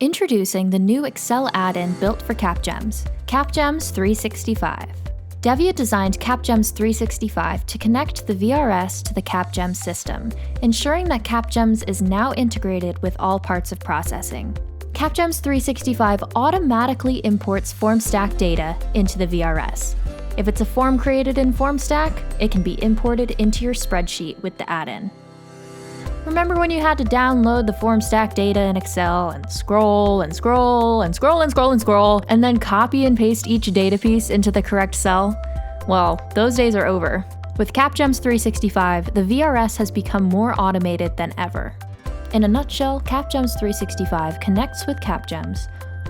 Introducing the new Excel add-in built for CAPGEMS, CAPGEMS 365. Devia designed CAPGEMS 365 to connect the VRS to the CAPGEMS system, ensuring that CAPGEMS is now integrated with all parts of processing. CAPGEMS 365 automatically imports Formstack data into the VRS. If it's a form created in Formstack, it can be imported into your spreadsheet with the add-in. Remember when you had to download the Formstack data in Excel and scroll and scroll and scroll and scroll and scroll, and then copy and paste each data piece into the correct cell? Well, those days are over. With CAPGEMS 365, the VRS has become more automated than ever. In a nutshell, CAPGEMS 365 connects with CAPGEMS,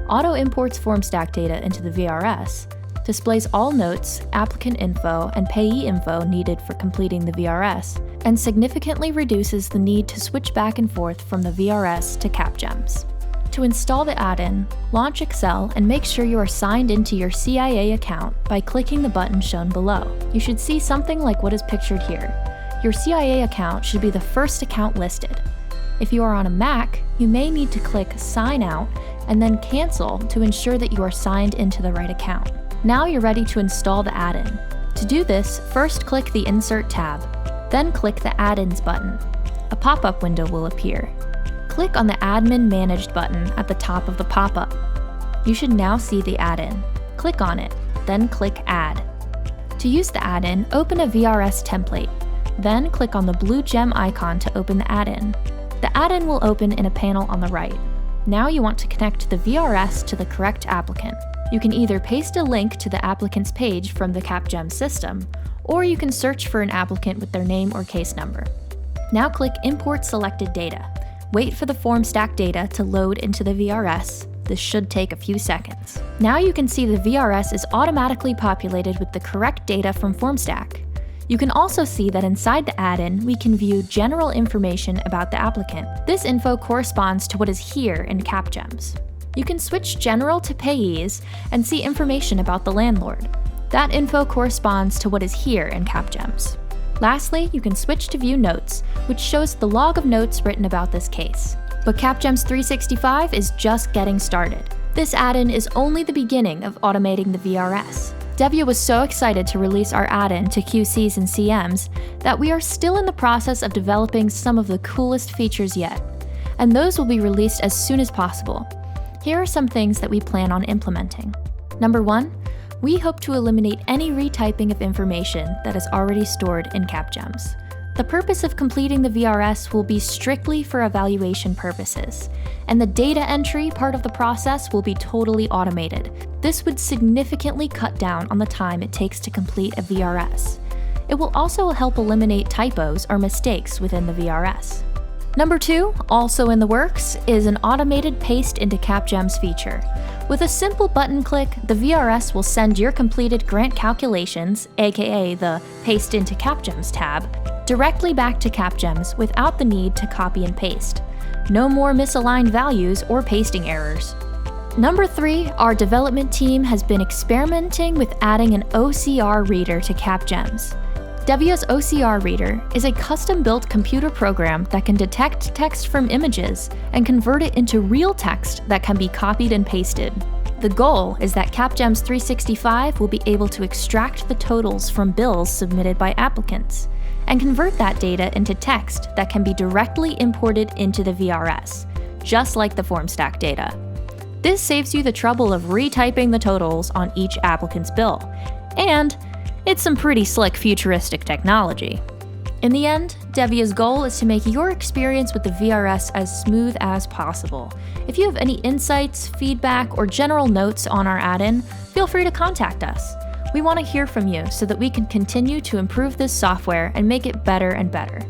auto-imports Formstack data into the VRS, displays all notes, applicant info, and payee info needed for completing the VRS, and significantly reduces the need to switch back and forth from the VRS to CAPGEMS. To install the add-in, launch Excel and make sure you are signed into your CIA account by clicking the button shown below. You should see something like what is pictured here. Your CIA account should be the first account listed. If you are on a Mac, you may need to click Sign Out and then Cancel to ensure that you are signed into the right account. Now you're ready to install the add-in. To do this, first click the Insert tab, then click the Add-ins button. A pop-up window will appear. Click on the Admin Managed button at the top of the pop-up. You should now see the add-in. Click on it, then click Add. To use the add-in, open a VRS template, then click on the blue gem icon to open the add-in. The add-in will open in a panel on the right. Now you want to connect the VRS to the correct applicant. You can either paste a link to the applicant's page from the CAPGEMS system, or you can search for an applicant with their name or case number. Now click Import Selected Data. Wait for the Formstack data to load into the VRS. This should take a few seconds. Now you can see the VRS is automatically populated with the correct data from Formstack. You can also see that inside the add-in, we can view general information about the applicant. This info corresponds to what is here in CAPGEMS. You can switch General to Payees and see information about the landlord. That info corresponds to what is here in CAPGEMS. Lastly, you can switch to View Notes, which shows the log of notes written about this case. But CAPGEMS 365 is just getting started. This add-in is only the beginning of automating the VRS. Devia was so excited to release our add-in to QCs and CMs that we are still in the process of developing some of the coolest features yet, and those will be released as soon as possible. Here are some things that we plan on implementing. Number 1, we hope to eliminate any retyping of information that is already stored in CAPGEMS. The purpose of completing the VRS will be strictly for evaluation purposes, and the data entry part of the process will be totally automated. This would significantly cut down on the time it takes to complete a VRS. It will also help eliminate typos or mistakes within the VRS. Number 2, also in the works, is an automated paste into CAPGEMS feature. With a simple button click, the VRS will send your completed grant calculations, aka the Paste into CAPGEMS tab, directly back to CAPGEMS without the need to copy and paste. No more misaligned values or pasting errors. Number 3, our development team has been experimenting with adding an OCR reader to CAPGEMS. Devia's OCR Reader is a custom-built computer program that can detect text from images and convert it into real text that can be copied and pasted. The goal is that CAPGEMS 365 will be able to extract the totals from bills submitted by applicants and convert that data into text that can be directly imported into the VRS, just like the Formstack data. This saves you the trouble of retyping the totals on each applicant's bill, and it's some pretty slick futuristic technology. In the end, Devia's goal is to make your experience with the VRS as smooth as possible. If you have any insights, feedback, or general notes on our add-in, feel free to contact us. We want to hear from you so that we can continue to improve this software and make it better and better.